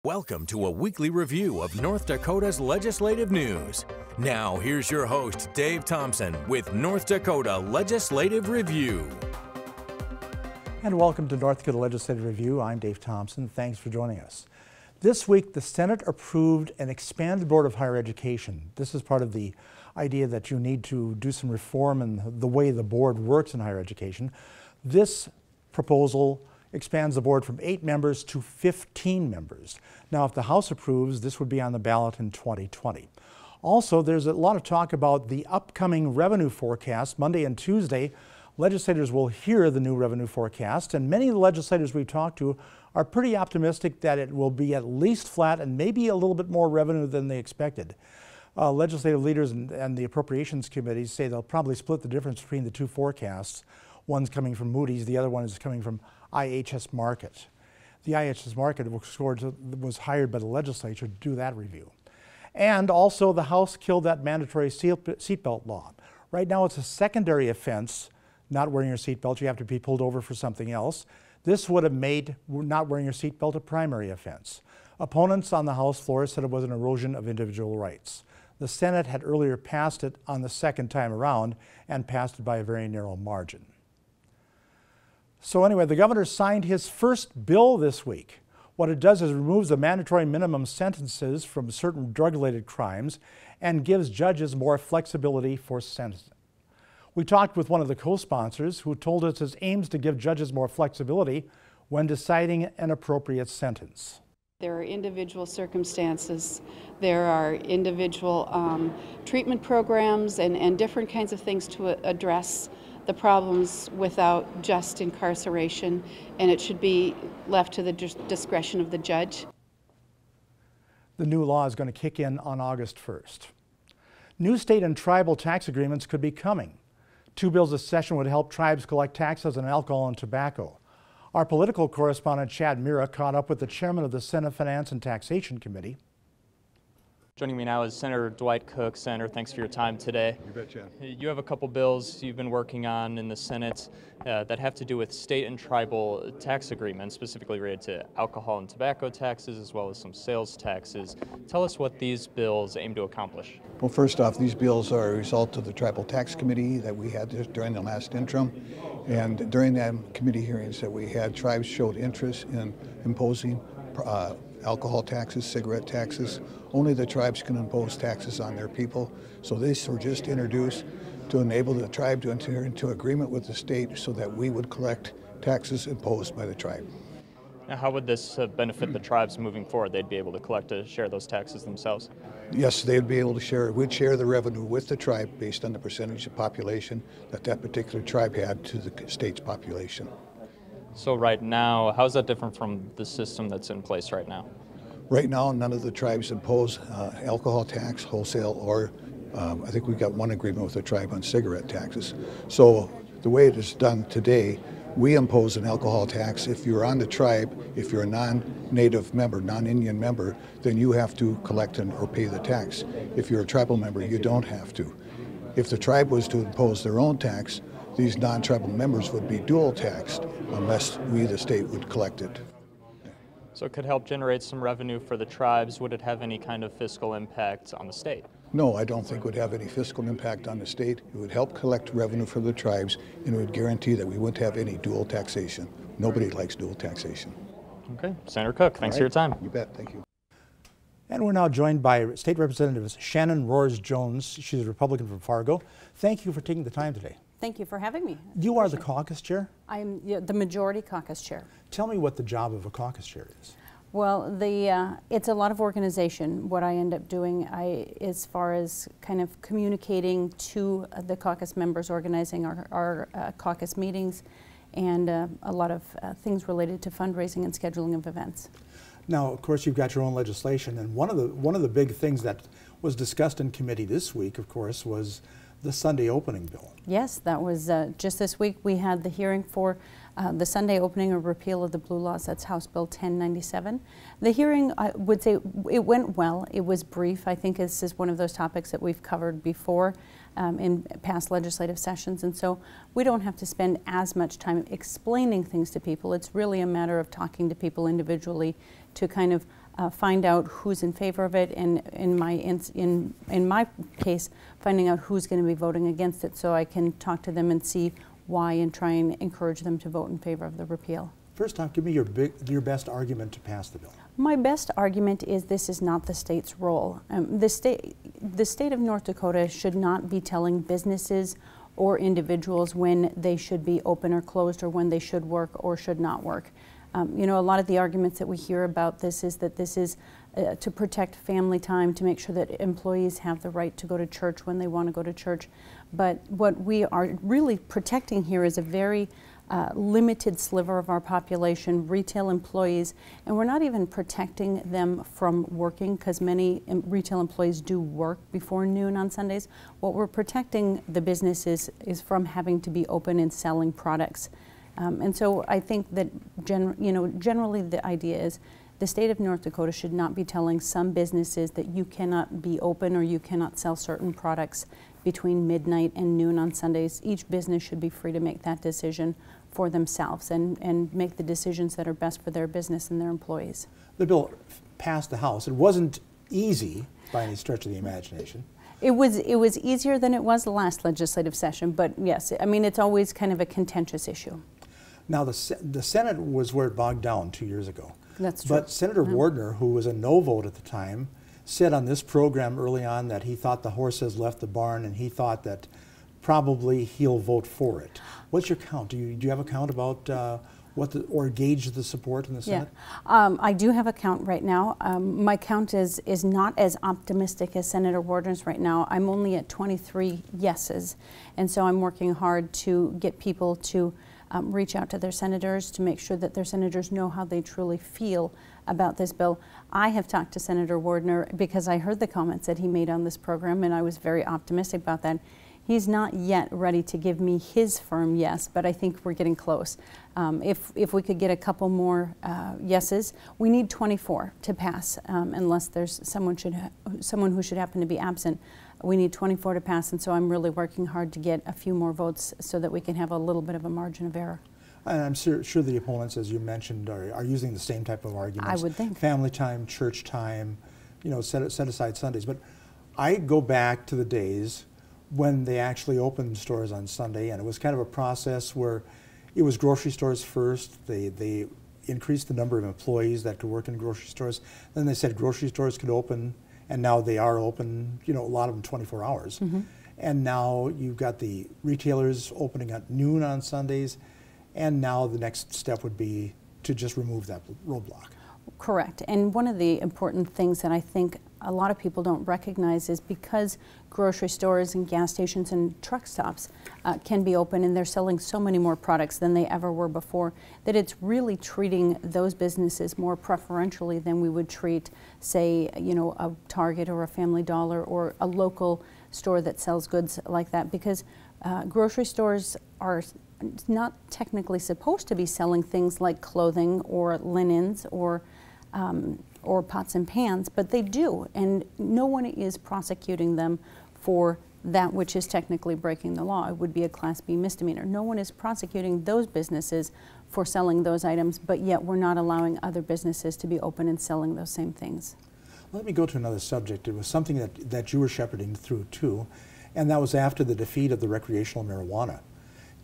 Welcome to a weekly review of North Dakota's legislative news. Now, here's your host, Dave Thompson, with North Dakota Legislative Review. And welcome to North Dakota Legislative Review. I'm Dave Thompson. Thanks for joining us. This week, the Senate approved an expanded Board of Higher Education. This is part of the idea that you need to do some reform in the way the board works in higher education. This proposal expands the board from 8 members to 15 members. Now, if the House approves, this would be on the ballot in 2020. Also, there's a lot of talk about the upcoming revenue forecast. Monday and Tuesday, legislators will hear the new revenue forecast, and many of the legislators we've talked to are pretty optimistic that it will be at least flat and maybe a little bit more revenue than they expected. Legislative leaders and the appropriations committees say they'll probably split the difference between the two forecasts. One's coming from Moody's, the other one is coming from IHS Markit. The IHS Markit was hired by the legislature to do that review. And also the House killed that mandatory seatbelt law. Right now it's a secondary offense, not wearing your seatbelt. You have to be pulled over for something else. This would have made not wearing your seatbelt a primary offense. Opponents on the House floor said it was an erosion of individual rights. The Senate had earlier passed it on the second time around and passed it by a very narrow margin. So anyway, the governor signed his first bill this week. What it does is removes the mandatory minimum sentences from certain drug-related crimes and gives judges more flexibility for sentencing. We talked with one of the co-sponsors who told us it aims to give judges more flexibility when deciding an appropriate sentence. There are individual circumstances, there are individual treatment programs and different kinds of things to address the problems without just incarceration, and it should be left to the discretion of the judge. The new law is going to kick in on August 1st. New state and tribal tax agreements could be coming. 2 bills this session would help tribes collect taxes on alcohol and tobacco. Our political correspondent Chad Mira caught up with the chairman of the Senate Finance and Taxation Committee. Joining me now is Senator Dwight Cook. Senator, thanks for your time today. You bet, Chad. You have a couple bills you've been working on in the Senate that have to do with state and tribal tax agreements, specifically related to alcohol and tobacco taxes, as well as some sales taxes. Tell us what these bills aim to accomplish. Well, first off, these bills are a result of the Tribal Tax Committee that we had during the last interim. And during that committee hearings that we had, tribes showed interest in imposing alcohol taxes, cigarette taxes. Only the tribes can impose taxes on their people. So these were just introduced to enable the tribe to enter into agreement with the state so that we would collect taxes imposed by the tribe. Now, how would this benefit the tribes moving forward? They'd be able to collect share those taxes themselves? Yes, they'd be able to share, we'd share the revenue with the tribe based on the percentage of population that that particular tribe had to the state's population. So right now, how is that different from the system that's in place right now? Right now, none of the tribes impose alcohol tax, wholesale, or I think we've got one agreement with the tribe on cigarette taxes. So the way it is done today, we impose an alcohol tax. If you're on the tribe, if you're a non-native member, non-Indian member, then you have to collect or pay the tax. If you're a tribal member, you don't have to. If the tribe was to impose their own tax, these non-tribal members would be dual taxed unless we, the state, would collect it. So it could help generate some revenue for the tribes. Would it have any kind of fiscal impact on the state? No, I don't think it would have any fiscal impact on the state. It would help collect revenue for the tribes, and it would guarantee that we wouldn't have any dual taxation. Nobody likes dual taxation. Okay, Senator Cook, thanks for your time. You bet, thank you. And we're now joined by State Representative Shannon Roars-Jones. She's a Republican from Fargo. Thank you for taking the time today. Thank you for having me. You are the caucus chair? I am the majority caucus chair. Tell me what the job of a caucus chair is. Well, it's a lot of organization. What I end up doing, as far as kind of communicating to the caucus members, organizing our caucus meetings, and a lot of things related to fundraising and scheduling of events. Now, of course, you've got your own legislation, and one of the big things that was discussed in committee this week, of course, was the Sunday opening bill. Yes, that was just this week. We had the hearing for the Sunday opening or repeal of the blue laws. That's House Bill 1097. The hearing, I would say, it went well. It was brief. I think this is one of those topics that we've covered before in past legislative sessions, and so we don't have to spend as much time explaining things to people. It's really a matter of talking to people individually to kind of find out who's in favor of it, and in my case, finding out who's going to be voting against it, so I can talk to them and see why and try and encourage them to vote in favor of the repeal. First off, give me your best argument to pass the bill. My best argument is this is not the state's role. The state of North Dakota should not be telling businesses or individuals when they should be open or closed, or when they should work or should not work. You know, a lot of the arguments that we hear about this is that this is to protect family time, to make sure that employees have the right to go to church when they want to go to church. But what we are really protecting here is a very limited sliver of our population, retail employees, and we're not even protecting them from working, because many retail employees do work before noon on Sundays. What we're protecting the businesses is from having to be open and selling products. And so I think that generally the idea is the state of North Dakota should not be telling some businesses that you cannot be open or you cannot sell certain products between midnight and noon on Sundays. Each business should be free to make that decision for themselves and make the decisions that are best for their business and their employees. The bill passed the House. It wasn't easy by any stretch of the imagination. It was easier than it was the last legislative session, but yes, I mean, it's always kind of a contentious issue. Now, the Senate was where it bogged down 2 years ago. That's true. But Senator Wardner, who was a no vote at the time, said on this program early on that he thought the horse has left the barn, and he thought that probably he'll vote for it. What's your count? Do you have a count about or gauge the support in the Senate? Yeah, I do have a count right now. My count is not as optimistic as Senator Wardner's right now. I'm only at 23 yeses, and so I'm working hard to get people to reach out to their senators to make sure that their senators know how they truly feel about this bill. I have talked to Senator Wardner because I heard the comments that he made on this program, and I was very optimistic about that. He's not yet ready to give me his firm yes, but I think we're getting close. If we could get a couple more yeses, we need 24 to pass, unless there's someone who should happen to be absent. We need 24 to pass, and so I'm really working hard to get a few more votes so that we can have a little bit of a margin of error. And I'm sure the opponents, as you mentioned, are using the same type of arguments. I would think. Family time, church time, you know, set aside Sundays. But I go back to the days when they actually opened stores on Sunday, and it was kind of a process where it was grocery stores first. They increased the number of employees that could work in grocery stores. Then they said grocery stores could open, and now they are open, you know, a lot of them 24 hours. Mm-hmm. And now you've got the retailers opening at noon on Sundays, and now the next step would be to just remove that roadblock. Correct. And one of the important things that I think a lot of people don't recognize is because grocery stores and gas stations and truck stops can be open, and they're selling so many more products than they ever were before, that it's really treating those businesses more preferentially than we would treat, say, you know, a Target or a Family Dollar or a local store that sells goods like that, because grocery stores are not technically supposed to be selling things like clothing or linens or pots and pans, but they do, and no one is prosecuting them for that which is technically breaking the law. It would be a Class B misdemeanor. No one is prosecuting those businesses for selling those items, but yet we're not allowing other businesses to be open and selling those same things. Let me go to another subject. It was something that you were shepherding through too, and that was after the defeat of the recreational marijuana.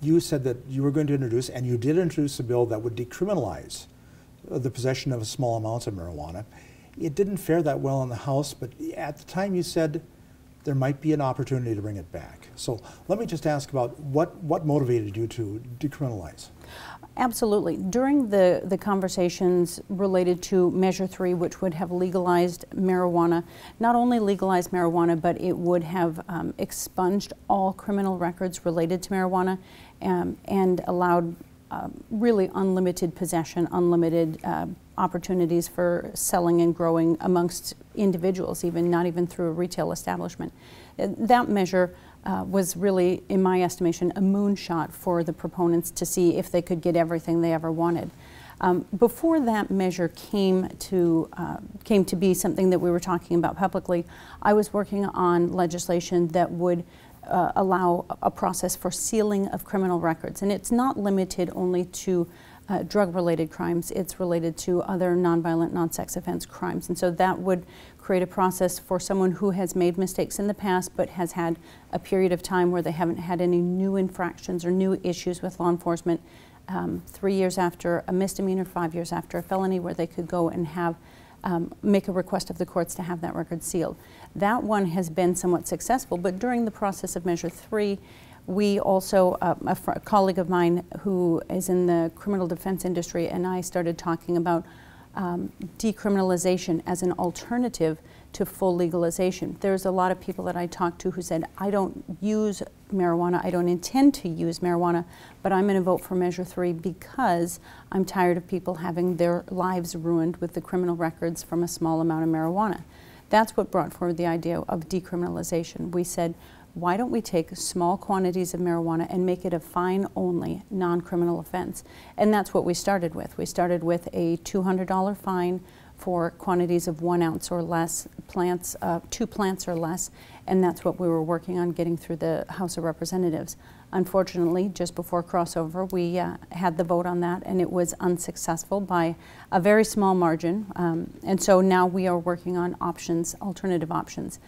You said that you were going to introduce, and you did introduce a bill that would decriminalize the possession of small amounts of marijuana. It didn't fare that well in the House, but at the time you said there might be an opportunity to bring it back. So let me just ask about what motivated you to decriminalize? Absolutely. During the conversations related to Measure 3, which would have legalized marijuana, not only legalized marijuana, but it would have expunged all criminal records related to marijuana and allowed really unlimited possession, unlimited opportunities for selling and growing amongst individuals, not even through a retail establishment. That measure was really, in my estimation, a moonshot for the proponents to see if they could get everything they ever wanted. Before that measure came to be something that we were talking about publicly, I was working on legislation that would allow a process for sealing of criminal records. And it's not limited only to drug-related crimes. It's related to other nonviolent, non-sex offense crimes. And so that would create a process for someone who has made mistakes in the past but has had a period of time where they haven't had any new infractions or new issues with law enforcement, 3 years after a misdemeanor, 5 years after a felony, where they could go and have make a request of the courts to have that record sealed. That one has been somewhat successful, but during the process of Measure 3, we also, a colleague of mine who is in the criminal defense industry and I started talking about decriminalization as an alternative to full legalization. There's a lot of people that I talked to who said, I don't use marijuana, I don't intend to use marijuana, but I'm going to vote for Measure 3 because I'm tired of people having their lives ruined with the criminal records from a small amount of marijuana. That's what brought forward the idea of decriminalization. We said, why don't we take small quantities of marijuana and make it a fine-only, non-criminal offense? And that's what we started with. We started with a $200 fine for quantities of 1 ounce or less, plants, 2 plants or less, and that's what we were working on getting through the House of Representatives. Unfortunately, just before crossover, we had the vote on that, and it was unsuccessful by a very small margin. And so now we are working on options, alternative options.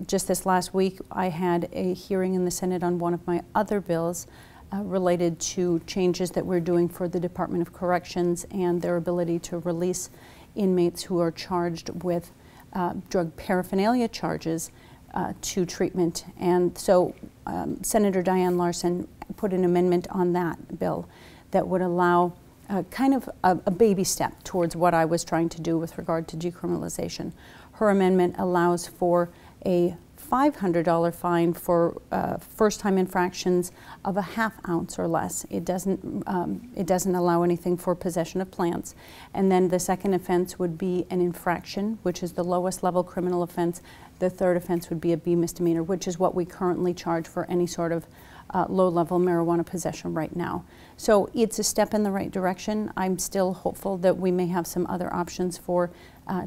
Just this last week, I had a hearing in the Senate on one of my other bills related to changes that we're doing for the Department of Corrections and their ability to release inmates who are charged with drug paraphernalia charges to treatment. And so Senator Diane Larson put an amendment on that bill that would allow kind of a baby step towards what I was trying to do with regard to decriminalization. Her amendment allows for a $500 fine for first-time infractions of a ½ ounce or less. It doesn't allow anything for possession of plants. And then the second offense would be an infraction, which is the lowest level criminal offense. The third offense would be a B misdemeanor, which is what we currently charge for any sort of low-level marijuana possession right now. So it's a step in the right direction. I'm still hopeful that we may have some other options for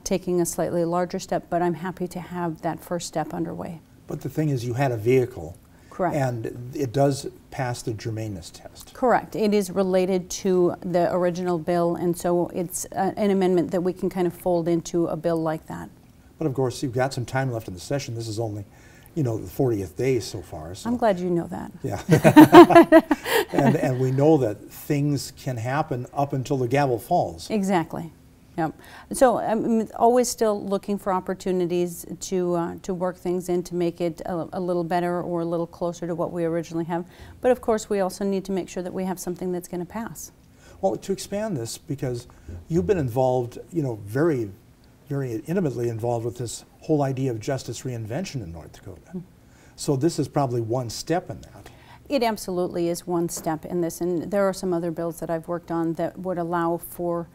taking a slightly larger step, but I'm happy to have that first step underway. But the thing is, you had a vehicle. Correct. And it does pass the germaneness test. Correct. It is related to the original bill, and so it's an amendment that we can kind of fold into a bill like that. But of course, you've got some time left in the session. This is only, you know, the 40th day so far. So. I'm glad you know that. Yeah. and we know that things can happen up until the gavel falls. Exactly. Yep. So I'm always still looking for opportunities to work things in to make it a little better or a little closer to what we originally have. But of course, we also need to make sure that we have something that's going to pass. Well, to expand this, because you've been involved, you know, very intimately involved with this whole idea of justice reinvention in North Dakota. Mm-hmm. So this is probably one step in that. It absolutely is one step in this, and there are some other bills that I've worked on that would allow for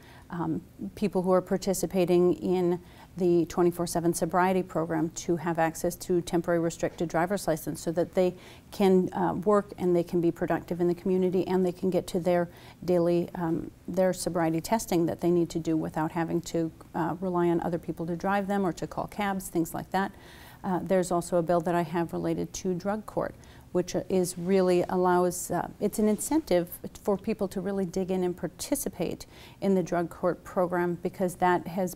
people who are participating in the 24/7 sobriety program to have access to temporary restricted driver's license so that they can work and they can be productive in the community and they can get to their daily their sobriety testing that they need to do without having to rely on other people to drive them or to call cabs, things like that. There's also a bill that I have related to drug court, which is really allows, it's an incentive for people to really dig in and participate in the drug court program, because that has,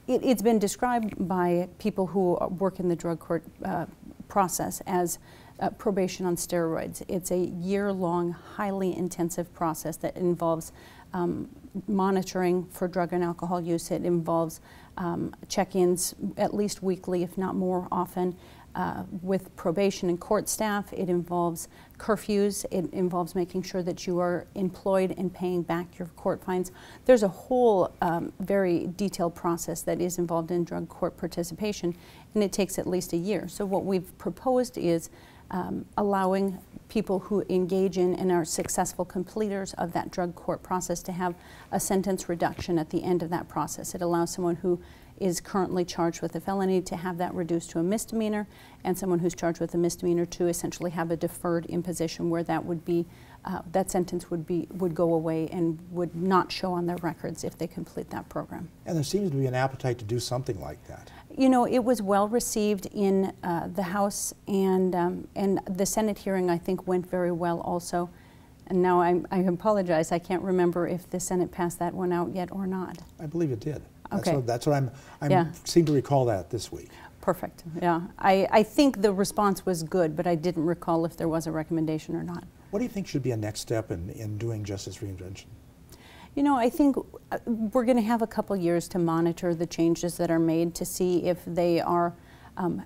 it's been described by people who work in the drug court process as probation on steroids. It's a year-long, highly intensive process that involves monitoring for drug and alcohol use. It involves check-ins at least weekly, if not more often, with probation and court staff. It involves curfews. It involves making sure that you are employed and paying back your court fines. There's a whole very detailed process that is involved in drug court participation, and it takes at least a year. So what we've proposed is allowing people who engage in and are successful completers of that drug court process to have a sentence reduction at the end of that process. It allows someone who is currently charged with a felony to have that reduced to a misdemeanor, and someone who's charged with a misdemeanor to essentially have a deferred imposition where that would be that sentence would go away and would not show on their records if they complete that program. And there seems to be an appetite to do something like that. You know, it was well received in the House, and the Senate hearing, I think, went very well also. And now I apologize, I can't remember if the Senate passed that one out yet or not. I believe it did. Okay. That's what I Yeah. seem to recall that this week. Perfect, yeah. I think the response was good, but I didn't recall if there was a recommendation or not. What do you think should be a next step in doing justice reinvention? You know, I think we're going to have a couple years to monitor the changes that are made to see if they are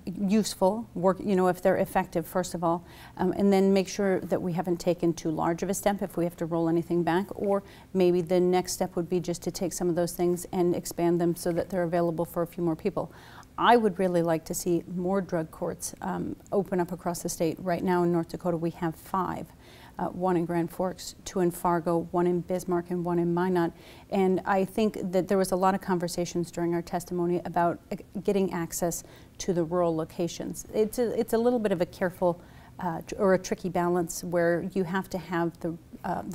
useful, if they're effective, first of all, and then make sure that we haven't taken too large of a step if we have to roll anything back, or maybe the next step would be just to take some of those things and expand them so that they're available for a few more people. I would really like to see more drug courts open up across the state. Right now in North Dakota we have 5. One in Grand Forks, 2 in Fargo, 1 in Bismarck, and 1 in Minot. And I think that there was a lot of conversations during our testimony about getting access to the rural locations. It's a little bit of a careful or a tricky balance where you have to have the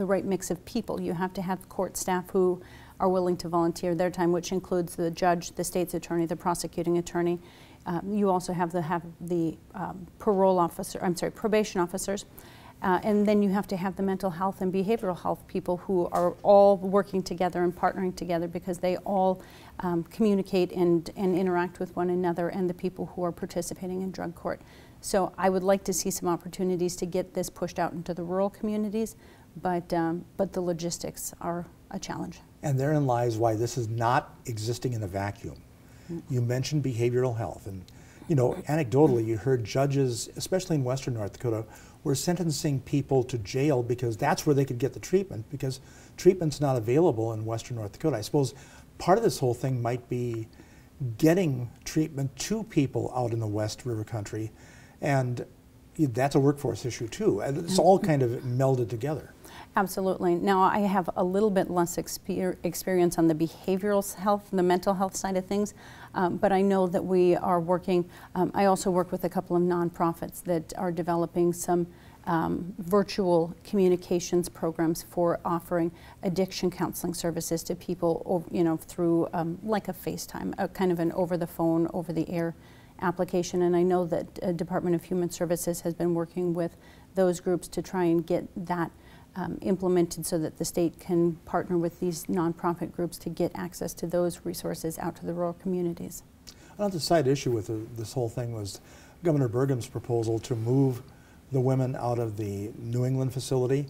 right mix of people. You have to have court staff who are willing to volunteer their time, which includes the judge, the state's attorney, the prosecuting attorney. You also have the probation officers. And then you have to have the mental health and behavioral health people who are all working together and partnering together because they all communicate and interact with one another and the people who are participating in drug court. So I would like to see some opportunities to get this pushed out into the rural communities, but the logistics are a challenge. And therein lies why this is not existing in a vacuum. You mentioned behavioral health, and you know, anecdotally, you heard judges, especially in Western North Dakota, were sentencing people to jail because that's where they could get the treatment, because treatment's not available in Western North Dakota. I suppose part of this whole thing might be getting treatment to people out in the West River Country, and that's a workforce issue too. And it's all kind of melded together. Absolutely. Now, I have a little bit less experience on the behavioral health and the mental health side of things, but I know that we are working. I also work with a couple of nonprofits that are developing some virtual communications programs for offering addiction counseling services to people, through like a FaceTime, kind of an over-the-phone, over-the-air application. And I know that Department of Human Services has been working with those groups to try and get that implemented so that the state can partner with these nonprofit groups to get access to those resources out to the rural communities. Another side issue with this whole thing was Governor Burgum's proposal to move the women out of the New England facility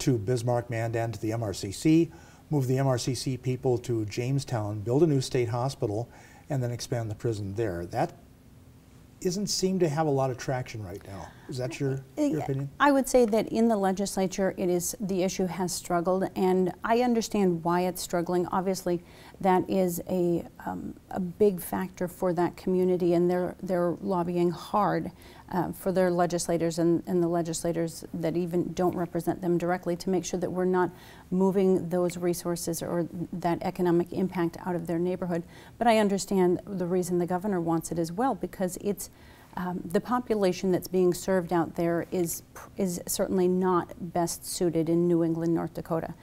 to Bismarck, Mandan, to the MRCC, move the MRCC people to Jamestown, build a new state hospital, and then expand the prison there. That doesn't seem to have a lot of traction right now. Is that your opinion? I would say that in the legislature, the issue has struggled, and I understand why it's struggling. Obviously, that is a big factor for that community, and they're lobbying hard for their legislators and the legislators that even don't represent them directly to make sure that we're not moving those resources or that economic impact out of their neighborhood. But I understand the reason the governor wants it as well, because it's the population that's being served out there is certainly not best suited in New England, North Dakota.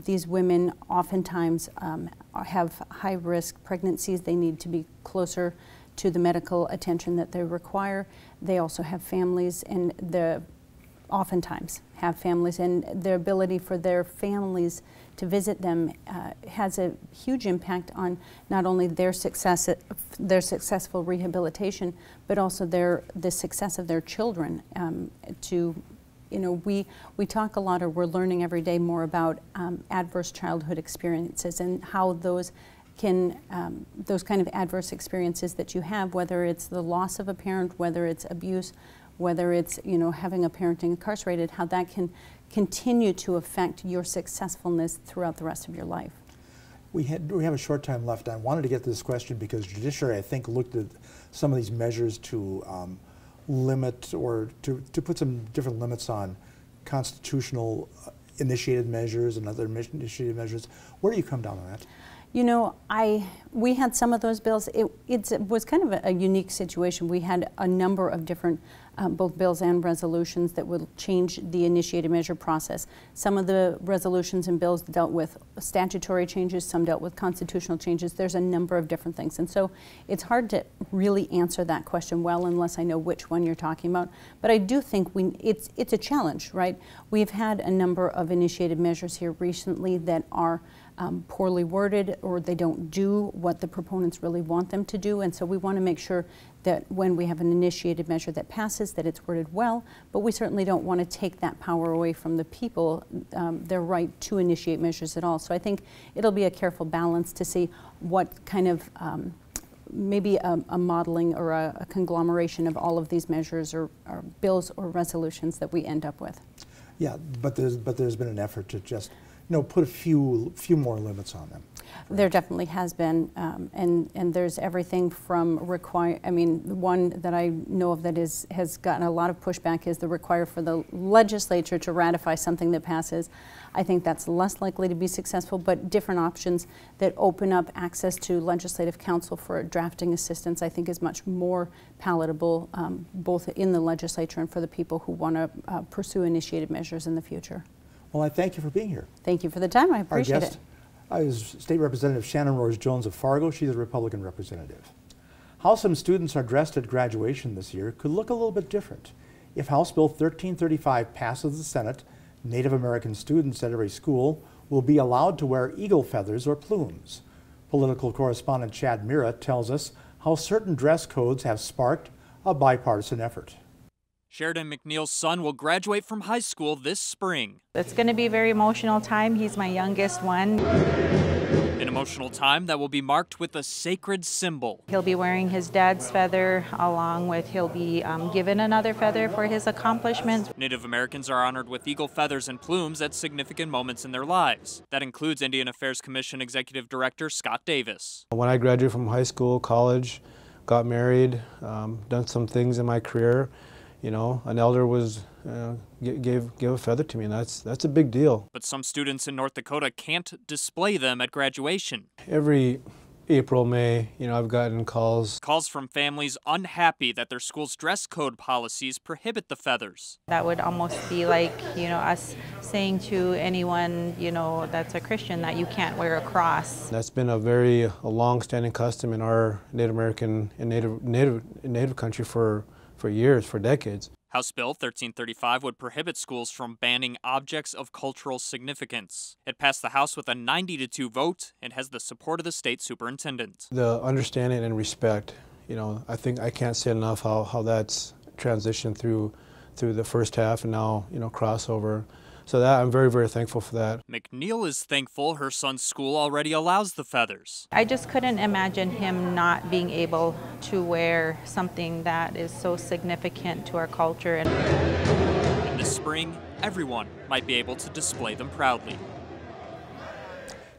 These women oftentimes have high-risk pregnancies. They need to be closer to the medical attention that they require. They also have families, and oftentimes have families, and the ability for their families to visit them has a huge impact on not only their successful rehabilitation, but also the success of their children. We talk a lot, or we're learning every day more about adverse childhood experiences and how those kind of adverse experiences that you have, whether it's the loss of a parent, whether it's abuse, whether it's having a parent incarcerated, how that can continue to affect your successfulness throughout the rest of your life. We have a short time left. I wanted to get to this question because Judiciary, I think, looked at some of these measures to limit or to put some different limits on constitutional initiated measures and other initiated measures. Where do you come down on that? You know, we had some of those bills. It was kind of a unique situation. We had a number of different both bills and resolutions that would change the initiated measure process. Some of the resolutions and bills dealt with statutory changes, some dealt with constitutional changes. There's a number of different things. And so it's hard to really answer that question well unless I know which one you're talking about. But I do think it's a challenge, right? We've had a number of initiated measures here recently that are poorly worded, or they don't do what the proponents really want them to do. And so we want to make sure that when we have an initiated measure that passes, that it's worded well, but we certainly don't want to take that power away from the people, their right to initiate measures at all. So I think it'll be a careful balance to see what kind of maybe a modeling or a conglomeration of all of these measures or bills or resolutions that we end up with. Yeah, but there's been an effort to just put a few more limits on them. There definitely has been, and there's everything from one that I know of that has gotten a lot of pushback is the require for the legislature to ratify something that passes. I think that's less likely to be successful, but different options that open up access to legislative counsel for drafting assistance I think is much more palatable, both in the legislature and for the people who want to pursue initiated measures in the future. Well, I thank you for being here. Thank you for the time. I appreciate Our guest is State Representative Shannon Roars-Jones of Fargo. She's a Republican representative. How some students are dressed at graduation this year could look a little bit different. If House Bill 1335 passes the Senate, Native American students at every school will be allowed to wear eagle feathers or plumes. Political correspondent Chad Mira tells us how certain dress codes have sparked a bipartisan effort. Sheridan McNeil's son will graduate from high school this spring. It's going to be a very emotional time. He's my youngest one. An emotional time that will be marked with a sacred symbol. He'll be wearing his dad's feather, along with he'll be given another feather for his accomplishments. Native Americans are honored with eagle feathers and plumes at significant moments in their lives. That includes Indian Affairs Commission Executive Director Scott Davis. When I graduated from high school, college, got married, done some things in my career, an elder was gave a feather to me, and that's a big deal. But some students in North Dakota can't display them at graduation. Every April, May, I've gotten calls. Calls from families unhappy that their school's dress code policies prohibit the feathers. That would almost be like, us saying to anyone, that's a Christian that you can't wear a cross. That's been a long-standing custom in our Native American and Native country for years, for decades. House Bill 1335 would prohibit schools from banning objects of cultural significance. It passed the House with a 90-2 vote and has the support of the state superintendent. The understanding and respect, I think I can't say enough how that's transitioned through the first half and now, crossover. So that I'm very, very thankful for that. McNeil is thankful her son's school already allows the feathers. I just couldn't imagine him not being able to wear something that is so significant to our culture. And this spring, everyone might be able to display them proudly.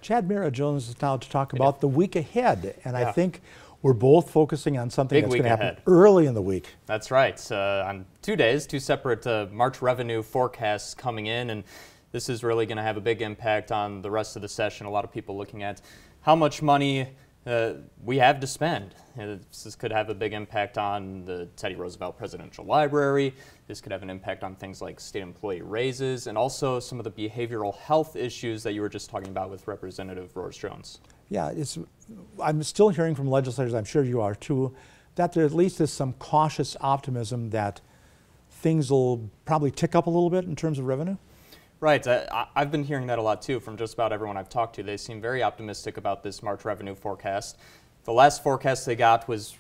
Chad Mira Jones is now to talk about the week ahead, and I think we're both focusing on something that's going to happen early in the week. That's right. On 2 days, two separate March revenue forecasts coming in, and this is really going to have a big impact on the rest of the session. A lot of people looking at how much money we have to spend. This could have a big impact on the Teddy Roosevelt Presidential Library. This could have an impact on things like state employee raises and also some of the behavioral health issues that you were just talking about with Representative Roars-Jones. Yeah, I'm still hearing from legislators, I'm sure you are too, that there at least is some cautious optimism that things will probably tick up a little bit in terms of revenue. Right. I've been hearing that a lot too from just about everyone I've talked to. They seem very optimistic about this March revenue forecast. The last forecast they got was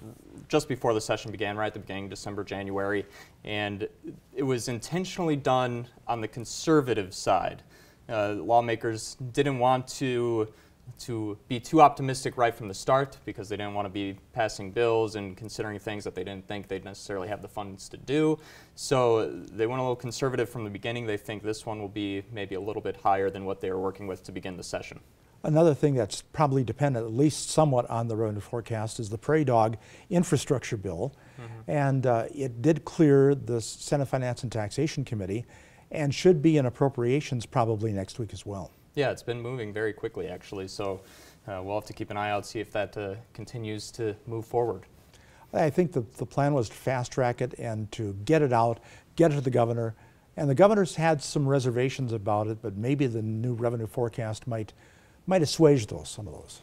just before the session began, right at the beginning, December, January, and it was intentionally done on the conservative side. Lawmakers didn't want to be too optimistic right from the start because they didn't want to be passing bills and considering things that they didn't think they'd necessarily have the funds to do. So they went a little conservative from the beginning. They think this one will be maybe a little bit higher than what they were working with to begin the session. Another thing that's probably dependent at least somewhat on the revenue forecast is the Prairie Dog infrastructure bill. And it did clear the Senate Finance and Taxation Committee and should be in appropriations probably next week as well. Yeah, it's been moving very quickly, actually. So we'll have to keep an eye out, see if that continues to move forward. I think the plan was to fast track it and to get it out, get it to the governor. And the governor's had some reservations about it, but maybe the new revenue forecast might assuage some of those.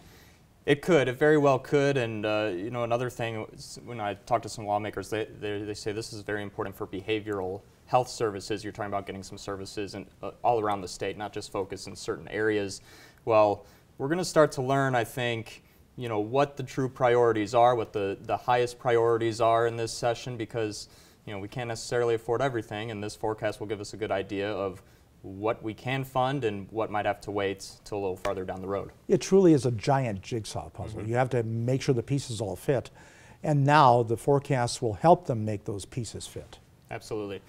It could. It very well could. And you know, another thing, when I talk to some lawmakers, they say this is very important for behavioral health services. You're talking about getting some services all around the state, not just focus in certain areas. Well, we're going to start to learn, I think, you know, what the true priorities are, what the highest priorities are in this session, because you know, we can't necessarily afford everything, and this forecast will give us a good idea of what we can fund and what might have to wait till a little farther down the road. It truly is a giant jigsaw puzzle. You have to make sure the pieces all fit, and now the forecasts will help them make those pieces fit. Absolutely.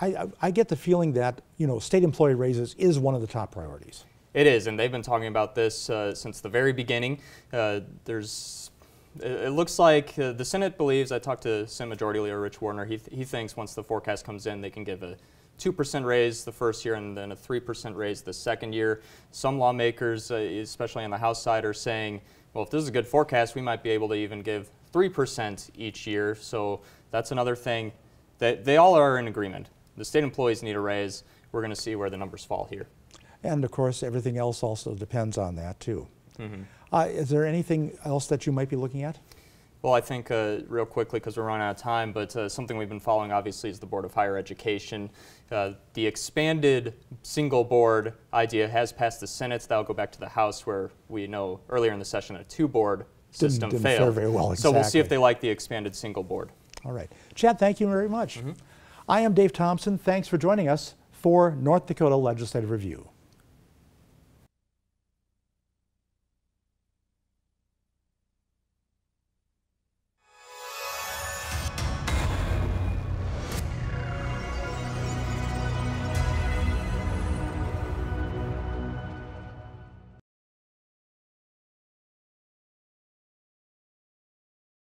I get the feeling that, you know, state employee raises is one of the top priorities. It is, and they've been talking about this since the very beginning. It looks like the Senate believes, I talked to Senate Majority Leader Rich Warner, he thinks once the forecast comes in, they can give a 2% raise the first year and then a 3% raise the second year. Some lawmakers, especially on the House side, are saying, well, if this is a good forecast, we might be able to even give 3% each year. So that's another thing that they all are in agreement. The state employees need a raise. We're going to see where the numbers fall here. And of course, everything else also depends on that too. Is there anything else that you might be looking at? Well, I think real quickly, because we're running out of time, but something we've been following obviously is the Board of Higher Education. The expanded single board idea has passed the Senate. That'll go back to the House, where we know earlier in the session a two-board system didn't failed. fare very well, exactly. So we'll see if they like the expanded single board. All right. Chad, thank you very much. I am Dave Thompson. Thanks for joining us for North Dakota Legislative Review.